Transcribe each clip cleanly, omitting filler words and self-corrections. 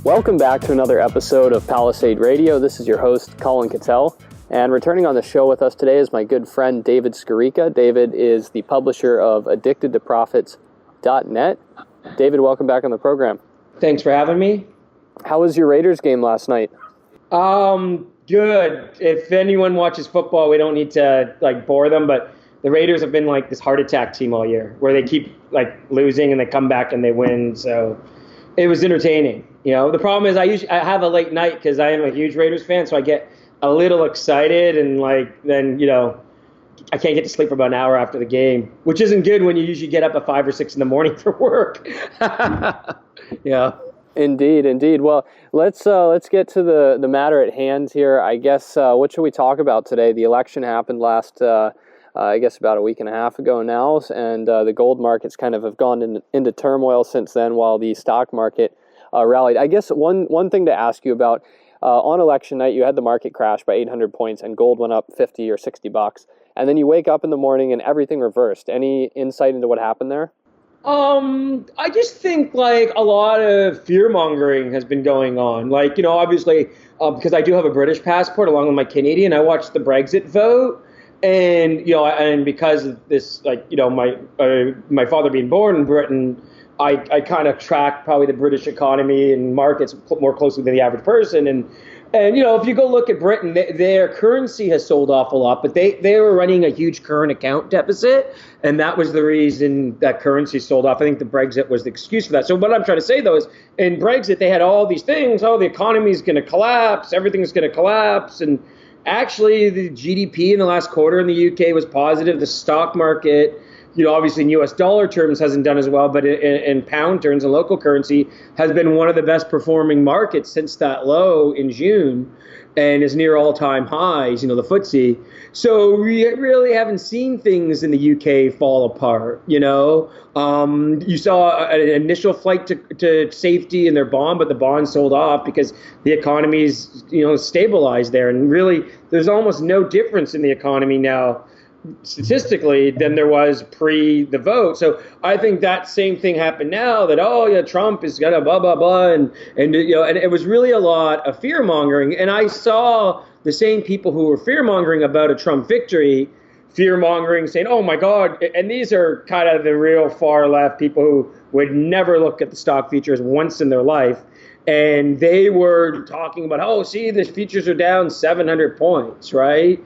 Welcome back to another episode of Palisade Radio. This is your host, Colin Cattell. And returning on the show with us today is my good friend, David Skarica. David is the publisher of addictedtoprofits.net. David, welcome back on the program. Thanks for having me. How was your Raiders game last night? Good. If anyone watches football, we don't need to bore them, but the Raiders have been like this heart attack team all year where they keep losing and they come back and they win. So it was entertaining. The problem is I have a late night because I am a huge Raiders fan, so I get a little excited and then I can't get to sleep for about an hour after the game, which isn't good when you usually get up at 5 or 6 in the morning for work. Yeah. Indeed. Well, let's get to the matter at hand here. I guess what should we talk about today? The election happened last, I guess about a week and a half ago now, and the gold markets kind of have gone into turmoil since then, while the stock market rallied. I guess one thing to ask you about, on election night, you had the market crash by 800 points and gold went up 50 or 60 bucks. And then you wake up in the morning and everything reversed. Any insight into what happened there? I just think a lot of fear mongering has been going on. Obviously, because I do have a British passport along with my Canadian, I watched the Brexit vote. And, and because of this, my father being born in Britain, I kind of track probably the British economy and markets more closely than the average person. And if you go look at Britain, their currency has sold off a lot, but they were running a huge current account deficit. And that was the reason that currency sold off. I think the Brexit was the excuse for that. So what I'm trying to say, though, is in Brexit, they had all these things. Oh, the economy is going to collapse. Everything's going to collapse. And actually, the GDP in the last quarter in the UK was positive. The stock market, obviously in US dollar terms hasn't done as well, but in pound terms and local currency has been one of the best performing markets since that low in June and is near all-time highs, the FTSE. So we really haven't seen things in the UK fall apart, You saw an initial flight to safety in their bond, but the bond sold off because the economy's, stabilized there. And really, there's almost no difference in the economy now statistically than there was pre the vote. So I think that same thing happened now that, Trump is gonna blah, blah, blah. And it was really a lot of fear mongering. And I saw the same people who were fear mongering about a Trump victory, fear mongering saying, oh my God. And these are kind of the real far left people who would never look at the stock futures once in their life. And they were talking about, the futures are down 700 points, right?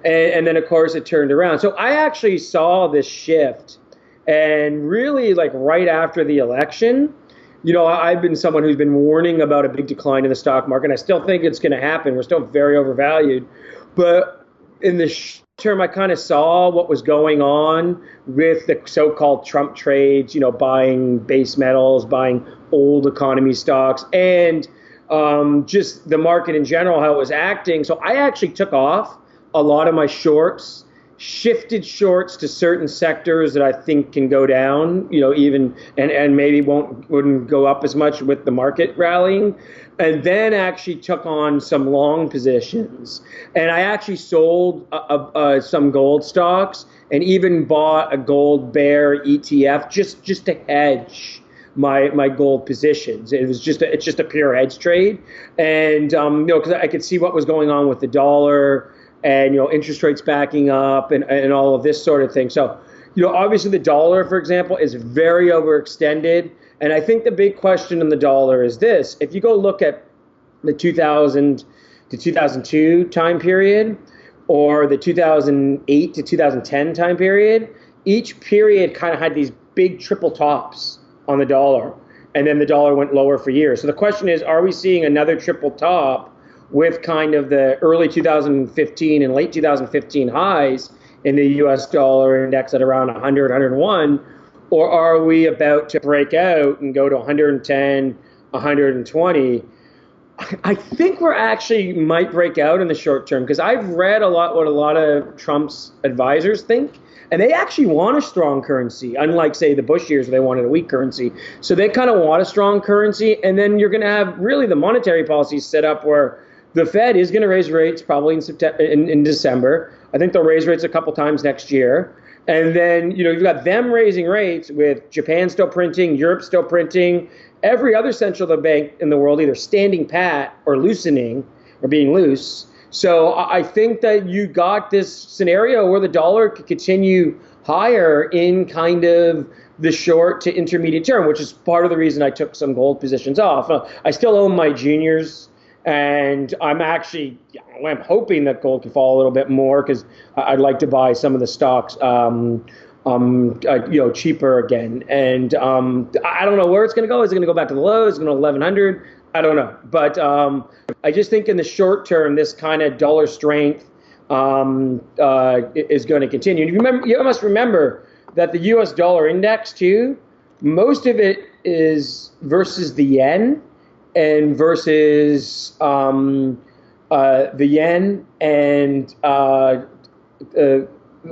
And then, of course, it turned around. So I actually saw this shift. And really, right after the election, I've been someone who's been warning about a big decline in the stock market. I still think it's going to happen. We're still very overvalued. But in the term, I kind of saw what was going on with the so-called Trump trades, buying base metals, buying old economy stocks, and just the market in general, how it was acting. So I actually took off a lot of my shorts, shifted shorts to certain sectors that I think can go down, even and maybe wouldn't go up as much with the market rallying, and then actually took on some long positions. And I actually sold some gold stocks and even bought a gold bear ETF just to hedge my gold positions. It's just a pure hedge trade, and because I could see what was going on with the dollar. And, interest rates backing up and all of this sort of thing. So, obviously the dollar, for example, is very overextended. And I think the big question in the dollar is this. If you go look at the 2000 to 2002 time period or the 2008 to 2010 time period, each period kind of had these big triple tops on the dollar. And then the dollar went lower for years. So the question is, are we seeing another triple top with kind of the early 2015 and late 2015 highs in the US dollar index at around 100, 101, or are we about to break out and go to 110, 120? I think we're actually might break out in the short term because I've read what a lot of Trump's advisors think. And they actually want a strong currency, unlike, say, the Bush years where they wanted a weak currency. So they kind of want a strong currency. And then you're going to have really the monetary policy set up where the Fed is going to raise rates probably in December. I think they'll raise rates a couple times next year. And then, you've got them raising rates with Japan still printing, Europe still printing, every other central bank in the world either standing pat or loosening or being loose. So I think that you got this scenario where the dollar could continue higher in kind of the short to intermediate term, which is part of the reason I took some gold positions off. I still own my juniors, and I'm hoping that gold can fall a little bit more because I'd like to buy some of the stocks cheaper again. And I don't know where it's going to go. Is it going to go back to the lows? Is it going to 1100? I don't know. But I just think in the short term, this kind of dollar strength is going to continue. And you must remember that the U.S. dollar index, too, most of it is versus the yen and versus the yen and the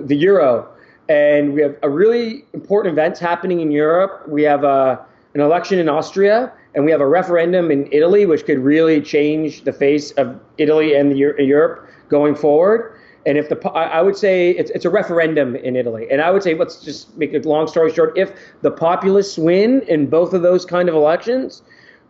euro. And we have a really important events happening in Europe. We have an election in Austria, and we have a referendum in Italy, which could really change the face of Italy and Europe going forward. And I would say it's a referendum in Italy. And I would say, let's just make a long story short, if the populists win in both of those kind of elections,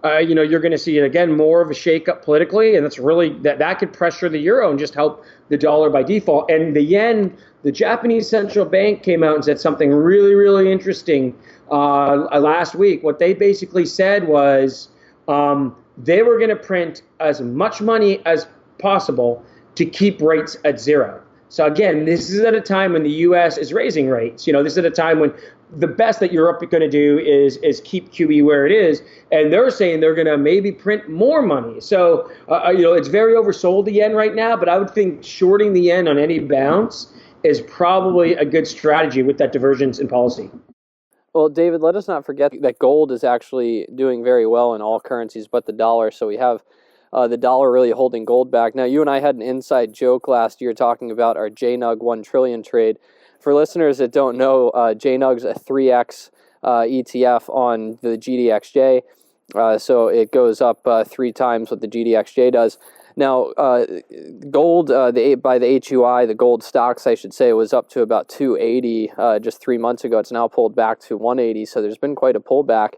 you're going to see, again, more of a shakeup politically. And that's really, that could pressure the euro and just help the dollar by default. And the yen, the Japanese central bank came out and said something really, really interesting last week. What they basically said was they were going to print as much money as possible to keep rates at zero. So again, this is at a time when the U.S. is raising rates. This is at a time when the best that Europe is going to do is keep QE where it is, and they're saying they're going to maybe print more money. So it's very oversold, the yen right now, but I would think shorting the yen on any bounce is probably a good strategy with that divergence in policy. Well, David, let us not forget that gold is actually doing very well in all currencies but the dollar. So we have the dollar really holding gold back. Now, you and I had an inside joke last year talking about our JNUG 1 trillion trade. For listeners that don't know, JNUG's a 3x ETF on the GDXJ. So it goes up 3 times what the GDXJ does. Now, gold, by the HUI, the gold stocks, I should say, was up to about 280 just 3 months ago. It's now pulled back to 180, so there's been quite a pullback.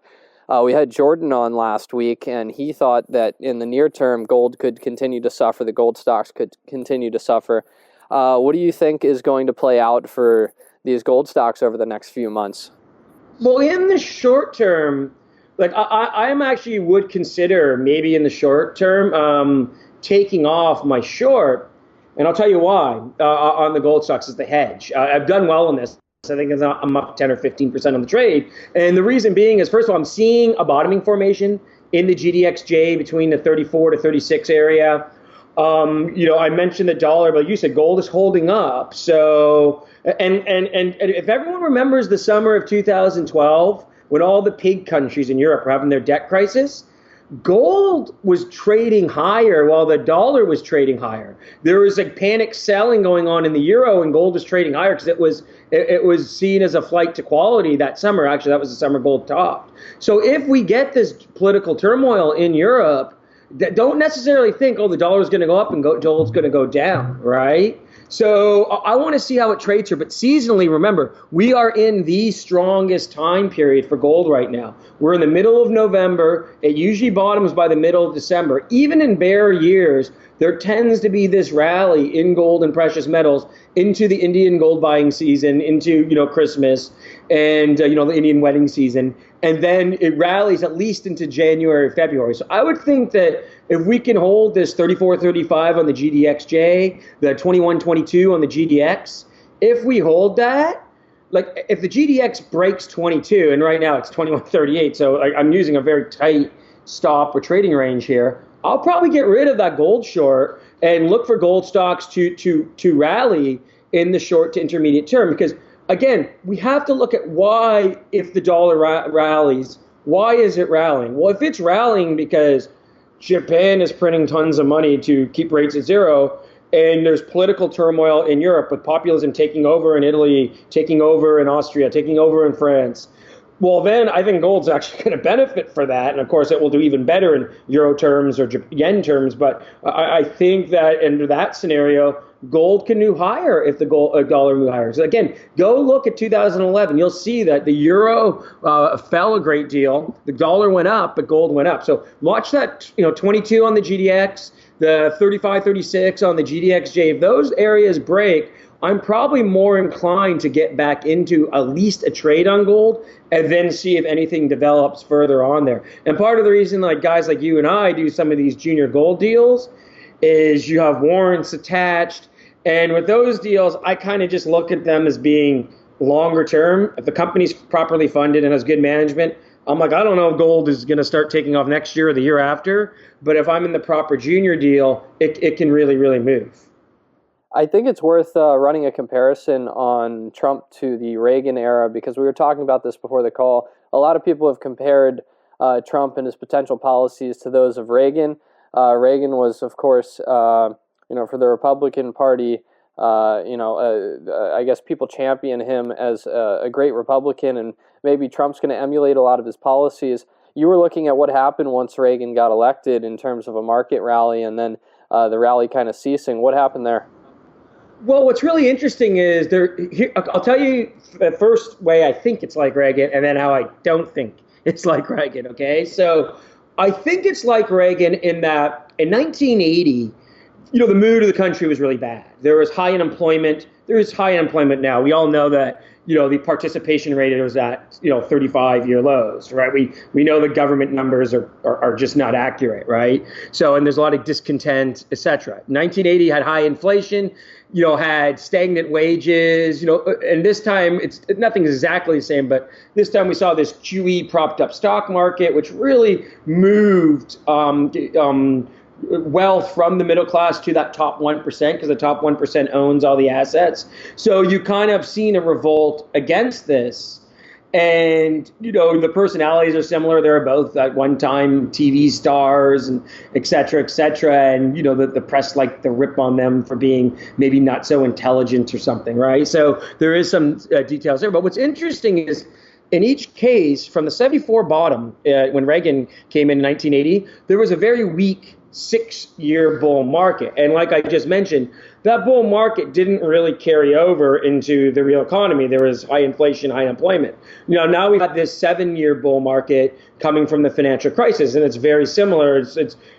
We had Jordan on last week, and he thought that in the near term, gold could continue to suffer, the gold stocks could continue to suffer. What do you think is going to play out for these gold stocks over the next few months? Well, in the short term, I actually would consider maybe in the short term taking off my short, and I'll tell you why, on the gold stocks is the hedge. I've done well on this. I think I'm up 10 or 15% on the trade. And the reason being is, first of all, I'm seeing a bottoming formation in the GDXJ between the 34 to 36 area. I mentioned the dollar, but you said gold is holding up. So, and if everyone remembers the summer of 2012, when all the pig countries in Europe were having their debt crisis, gold was trading higher while the dollar was trading higher. There was panic selling going on in the euro, and gold was trading higher because it was seen as a flight to quality that summer. Actually, that was the summer gold topped. So if we get this political turmoil in Europe, don't necessarily think, the dollar is going to go up and gold's going to go down, right? So I want to see how it trades here. But seasonally, remember, we are in the strongest time period for gold right now. We're in the middle of November. It usually bottoms by the middle of December. Even in bear years, there tends to be this rally in gold and precious metals into the Indian gold buying season, into Christmas and the Indian wedding season. And then it rallies at least into January, February. So I would think that if we can hold this 34.35 on the GDXJ, the 21.22 on the GDX, if we hold that, if the GDX breaks 22, and right now it's 21.38, so I'm using a very tight stop or trading range here, I'll probably get rid of that gold short and look for gold stocks to rally in the short to intermediate term. Because again, we have to look at why, if the dollar rallies, why is it rallying? Well, if it's rallying because Japan is printing tons of money to keep rates at zero, and there's political turmoil in Europe with populism taking over in Italy, taking over in Austria, taking over in France, Well, then I think gold's actually going to benefit for that, and of course it will do even better in euro terms or yen terms. But I think that under that scenario, gold can move higher if the dollar move higher. So again, go look at 2011. You'll see that the euro fell a great deal. The dollar went up, but gold went up. So watch that. 22 on the GDX, the 35, 36 on the GDXJ. If those areas break, I'm probably more inclined to get back into at least a trade on gold and then see if anything develops further on there. And part of the reason like guys like you and I do some of these junior gold deals is you have warrants attached. And with those deals, I kind of just look at them as being longer term. If the company's properly funded and has good management, I'm like, I don't know if gold is going to start taking off next year or the year after. But if I'm in the proper junior deal, it can really, really move. I think it's worth running a comparison on Trump to the Reagan era, because we were talking about this before the call. A lot of people have compared Trump and his potential policies to those of Reagan. Reagan was, of course, for the Republican Party, I guess people champion him as a great Republican, and maybe Trump's going to emulate a lot of his policies. You were looking at what happened once Reagan got elected in terms of a market rally, and then the rally kind of ceasing. What happened there? Well, what's really interesting is I'll tell you the first way I think it's like Reagan, and then how I don't think it's like Reagan. Okay, so I think it's like Reagan in that in 1980, the mood of the country was really bad. There was high unemployment. There is high unemployment now. We all know that. The participation rate was at 35-year lows, right? We know the government numbers are just not accurate, right? So, and there's a lot of discontent, et cetera. 1980 had high inflation, had stagnant wages, and this time nothing is exactly the same, but this time we saw this QE propped up stock market, which really moved wealth from the middle class to that top 1%, because the top 1% owns all the assets. So you kind of seen a revolt against this. And, the personalities are similar. They're both at one time TV stars and et cetera, et cetera. And, the press liked to rip on them for being maybe not so intelligent or something, right? So there is some details there. But what's interesting is in each case, from the 74 bottom, when Reagan came in 1980, there was a very weak 6-year bull market. And like I just mentioned, that bull market didn't really carry over into the real economy. There was high inflation, high unemployment. Now we've got this 7-year bull market coming from the financial crisis, and it's very similar. It's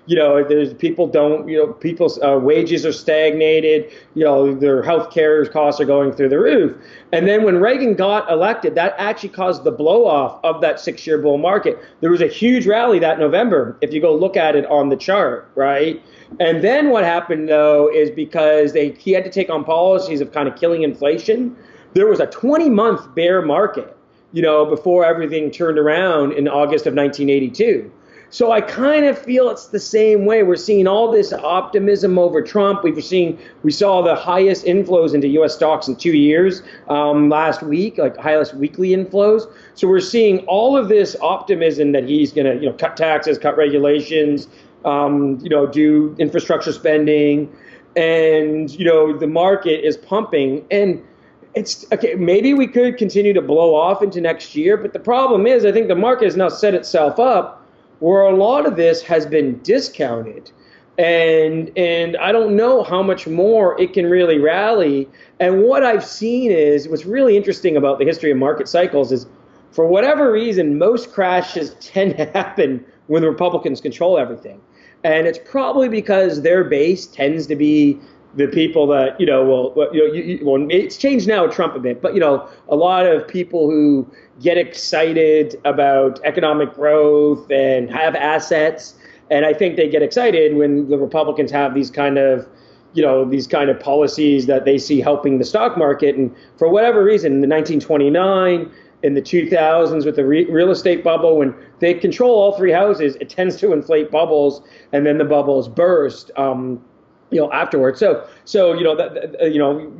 there's people's wages are stagnated. Their healthcare costs are going through the roof. And then when Reagan got elected, that actually caused the blow off of that 6-year bull market. There was a huge rally that November, if you go look at it on the chart, right? And then what happened, though, is because he had to take on policies of kind of killing inflation, there was a 20-month bear market, before everything turned around in August of 1982. So I kind of feel it's the same way. We're seeing all this optimism over Trump. We saw the highest inflows into U.S. stocks in 2 years last week, like highest weekly inflows. So we're seeing all of this optimism that he's going to, cut taxes, cut regulations, do infrastructure spending, and, the market is pumping. And it's okay. Maybe we could continue to blow off into next year. But the problem is, I think the market has now set itself up where a lot of this has been discounted. And I don't know how much more it can really rally. And what I've seen is, what's really interesting about the history of market cycles is, for whatever reason, most crashes tend to happen when the Republicans control everything. And it's probably because their base tends to be the people that, it's changed now with Trump a bit, but, a lot of people who get excited about economic growth and have assets. And I think they get excited when the Republicans have these kind of policies that they see helping the stock market. And for whatever reason, in the 1929, in the 2000s with the real estate bubble, when they control all three houses, it tends to inflate bubbles, and then the bubbles burst afterwards. So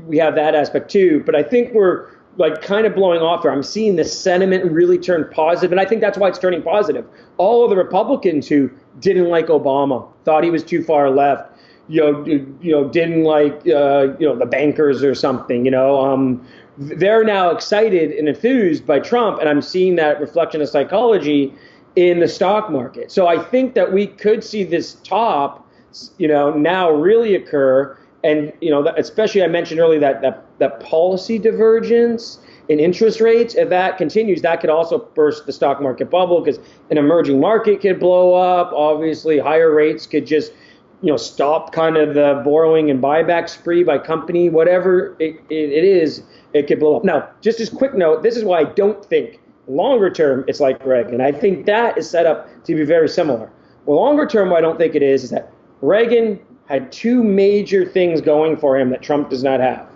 we have that aspect too. But I think we're like kind of blowing off here. I'm seeing the sentiment really turn positive, and I think that's why it's turning positive. All of the Republicans who didn't like Obama, thought he was too far left, didn't like the bankers or something. They're now excited and enthused by Trump, and I'm seeing that reflection of psychology in the stock market. So I think that we could see this top, now really occur, and especially I mentioned earlier that policy divergence in interest rates. If that continues, that could also burst the stock market bubble because an emerging market could blow up. Obviously, higher rates could just stop kind of the borrowing and buyback spree by company, whatever it is, it could blow up. Now, just as a quick note, this is why I don't think longer term it's like Reagan. I think that is set up to be very similar. Well, longer term, what I don't think it is that Reagan had two major things going for him that Trump does not have.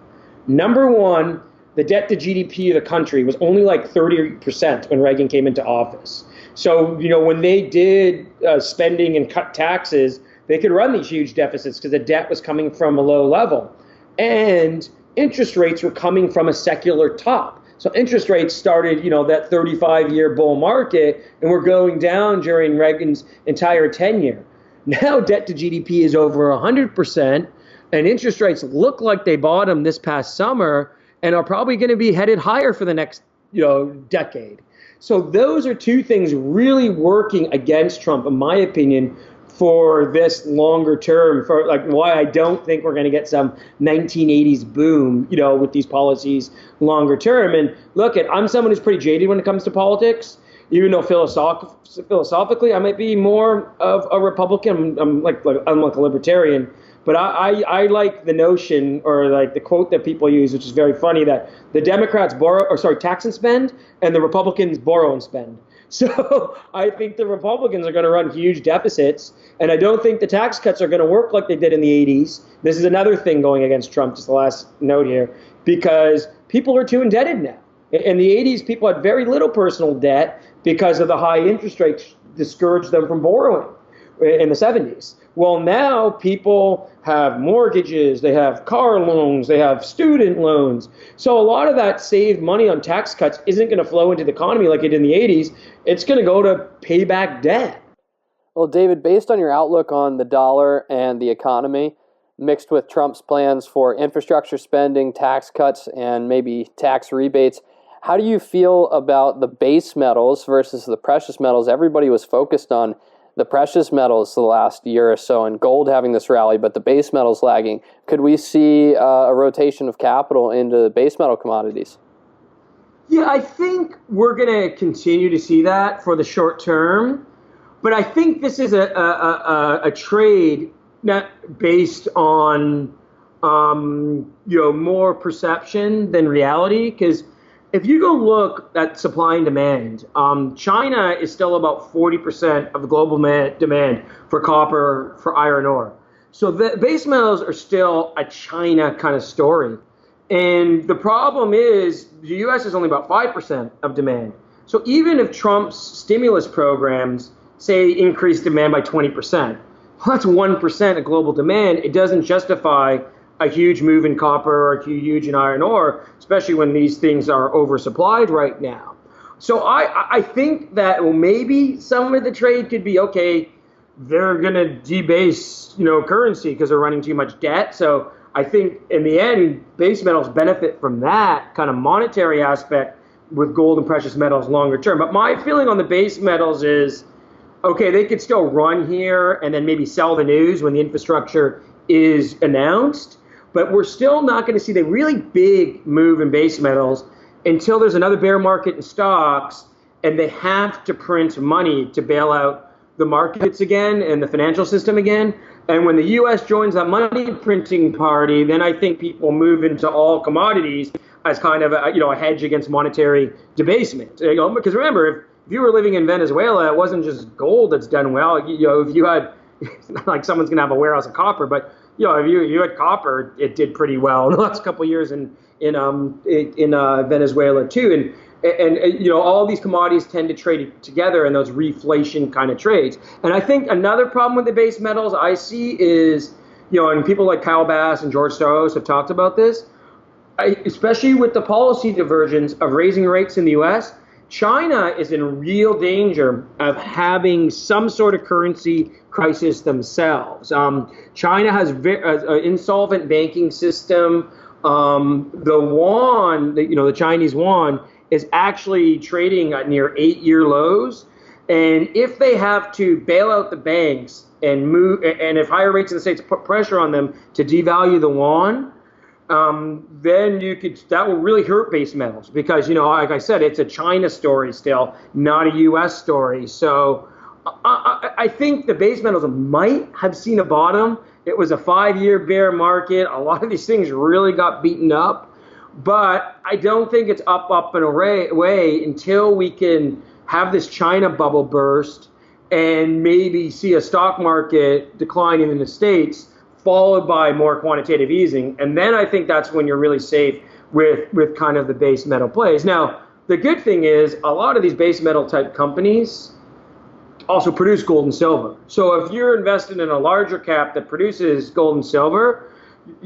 Number one, the debt to GDP of the country was only like 30% when Reagan came into office. So, when they did spending and cut taxes, they could run these huge deficits because the debt was coming from a low level. And interest rates were coming from a secular top. So interest rates started, that 35-year bull market, and were going down during Reagan's entire tenure. Now debt to GDP is over 100%, and interest rates look like they bottomed this past summer and are probably going to be headed higher for the next, decade. So those are two things really working against Trump, in my opinion, for this longer term, for like why I don't think we're going to get some 1980s boom, with these policies longer term. And look, I'm someone who's pretty jaded when it comes to politics, even though philosophically I might be more of a Republican. I'm like a libertarian, but I like the notion, or like the quote that people use, which is very funny, that the Democrats tax and spend, and the Republicans borrow and spend. So I think the Republicans are going to run huge deficits, and I don't think the tax cuts are going to work like they did in the 80s. This is another thing going against Trump, just the last note here, because people are too indebted now. In the 80s, people had very little personal debt because of the high interest rates discouraged them from borrowing in the 70s. Well, now people have mortgages, they have car loans, they have student loans. So a lot of that saved money on tax cuts isn't going to flow into the economy like it did in the 80s. It's going to go to pay back debt. Well, David, based on your outlook on the dollar and the economy, mixed with Trump's plans for infrastructure spending, tax cuts, and maybe tax rebates, how do you feel about the base metals versus the precious metals? Everybody was focused on the precious metals the last year or so, and gold having this rally, but the base metals lagging. Could we see a rotation of capital into base metal commodities? Yeah, I think we're going to continue to see that for the short term, but I think this is a trade not based on more perception than reality, because if you go look at supply and demand, China is still about 40% of the global demand for copper, for iron ore. So the base metals are still a China kind of story. And the problem is the U.S. is only about 5% of demand. So even if Trump's stimulus programs, say, increase demand by 20%, well, that's 1% of global demand. It doesn't justify a huge move in copper or a huge in iron ore, especially when these things are oversupplied right now. So I think that maybe some of the trade could be, okay, they're going to debase, currency because they're running too much debt. So I think in the end, base metals benefit from that kind of monetary aspect with gold and precious metals longer term. But my feeling on the base metals is, okay, they could still run here and then maybe sell the news when the infrastructure is announced. But we're still not going to see the really big move in base metals until there's another bear market in stocks and they have to print money to bail out the markets again and the financial system again. And when the U.S. joins that money printing party, then I think people move into all commodities as kind of a hedge against monetary debasement. Because remember, if you were living in Venezuela, it wasn't just gold that's done well. If you had, it's not like someone's going to have a warehouse of copper, but if you had copper, it did pretty well in the last couple of years in Venezuela too. And all these commodities tend to trade together in those reflation kind of trades. And I think another problem with the base metals I see is, and people like Kyle Bass and George Soros have talked about this, especially with the policy divergence of raising rates in the U.S., China is in real danger of having some sort of currency crisis themselves. China has an insolvent banking system. The yuan, the Chinese yuan, is actually trading at near 8-year lows. And if they have to bail out the banks and and if higher rates in the States put pressure on them to devalue the yuan, then that will really hurt base metals because, like I said, it's a China story still, not a U.S. story. So I think the base metals might have seen a bottom. It was a 5-year bear market. A lot of these things really got beaten up, but I don't think it's up and away until we can have this China bubble burst and maybe see a stock market declining in the States, followed by more quantitative easing. And then I think that's when you're really safe with kind of the base metal plays. Now, the good thing is a lot of these base metal type companies also produce gold and silver. So if you're invested in a larger cap that produces gold and silver,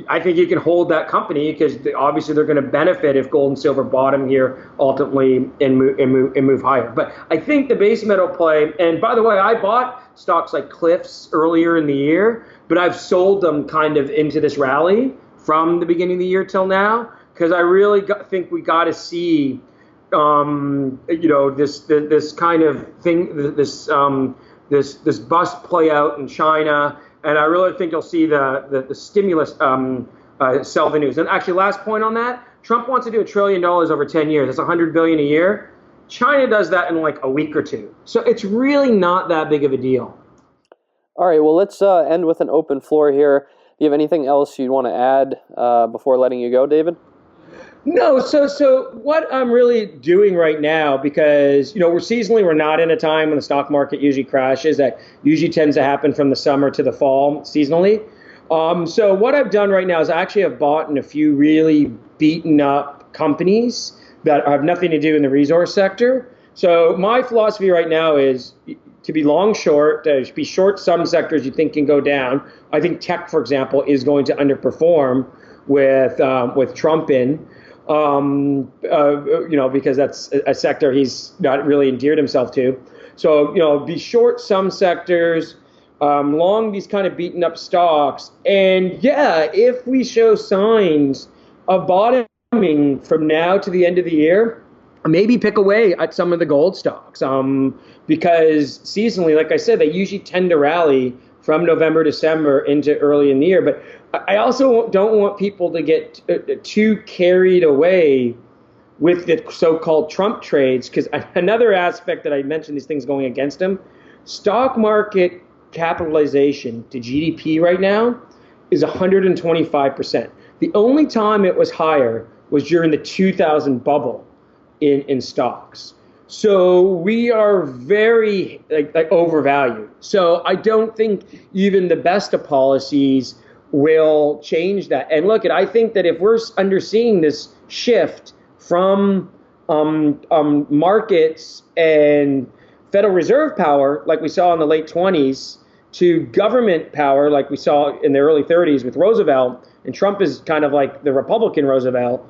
I think you can hold that company because obviously they're going to benefit if gold and silver bottom here ultimately and move higher. But I think the base metal play, and by the way, I bought stocks like Cliffs earlier in the year, but I've sold them kind of into this rally from the beginning of the year till now because I really think we got to see this kind of thing, this bust play out in China, and I really think you'll see the stimulus sell the news. And actually, last point on that, Trump wants to do $1 trillion over 10 years. That's $100 billion a year. China does that in like a week or two, so it's really not that big of a deal. All right, well, let's end with an open floor here. Do you have anything else you'd want to add before letting you go, David? No, so what I'm really doing right now, because we're not in a time when the stock market usually crashes. That usually tends to happen from the summer to the fall seasonally. So what I've done right now is I actually have bought in a few really beaten up companies that have nothing to do in the resource sector. So my philosophy right now is to be long short, to be short some sectors you think can go down. I think tech, for example, is going to underperform with Trump in. Because that's a sector he's not really endeared himself to. So, be short some sectors, long these kind of beaten up stocks. And yeah, if we show signs of bottoming from now to the end of the year, maybe pick away at some of the gold stocks. Because seasonally, like I said, they usually tend to rally from November, December into early in the year. But I also don't want people to get too carried away with the so-called Trump trades, because another aspect that I mentioned, these things going against him, stock market capitalization to GDP right now is 125%. The only time it was higher was during the 2000 bubble in stocks. So we are very overvalued. So I don't think even the best of policies will change that. And look, I think that if we're underseeing this shift from markets and Federal Reserve power, like we saw in the late 20s, to government power, like we saw in the early 30s with Roosevelt, and Trump is kind of like the Republican Roosevelt,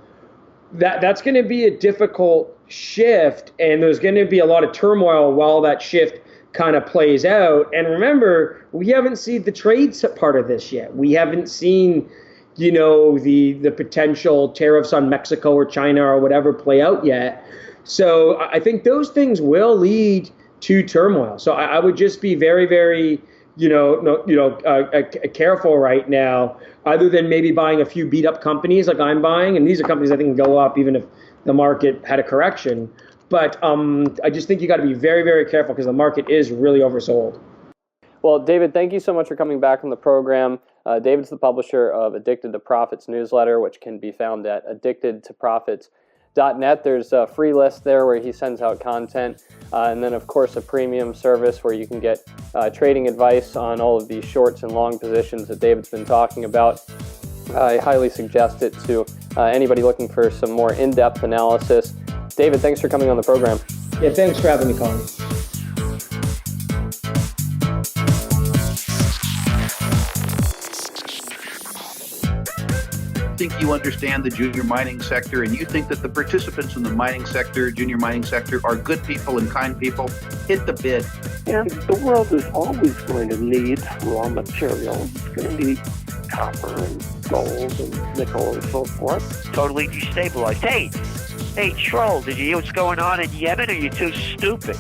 that's going to be a difficult shift, and there's going to be a lot of turmoil while that shift kind of plays out. And remember, we haven't seen the trade part of this yet. We haven't seen, the potential tariffs on Mexico or China or whatever play out yet. So I think those things will lead to turmoil. So I would just be very, very, careful right now, other than maybe buying a few beat up companies like I'm buying. And these are companies I think can go up even if the market had a correction. But I just think you got to be very, very careful because the market is really oversold. Well, David, thank you so much for coming back on the program. David's the publisher of Addicted to Profits newsletter, which can be found at addictedtoprofits.net. There's a free list there where he sends out content. And then, of course, a premium service where you can get trading advice on all of these shorts and long positions that David's been talking about. I highly suggest it to anybody looking for some more in-depth analysis. David, thanks for coming on the program. Yeah, thanks for having me, Colin. think you understand the junior mining sector and you think that the participants in the mining sector, junior mining sector, are good people and kind people, hit the bid. And the world is always going to need raw materials. It's going to need copper and gold and nickel and so forth. Totally destabilized. Hey, Troll, did you hear what's going on in Yemen, or are you too stupid?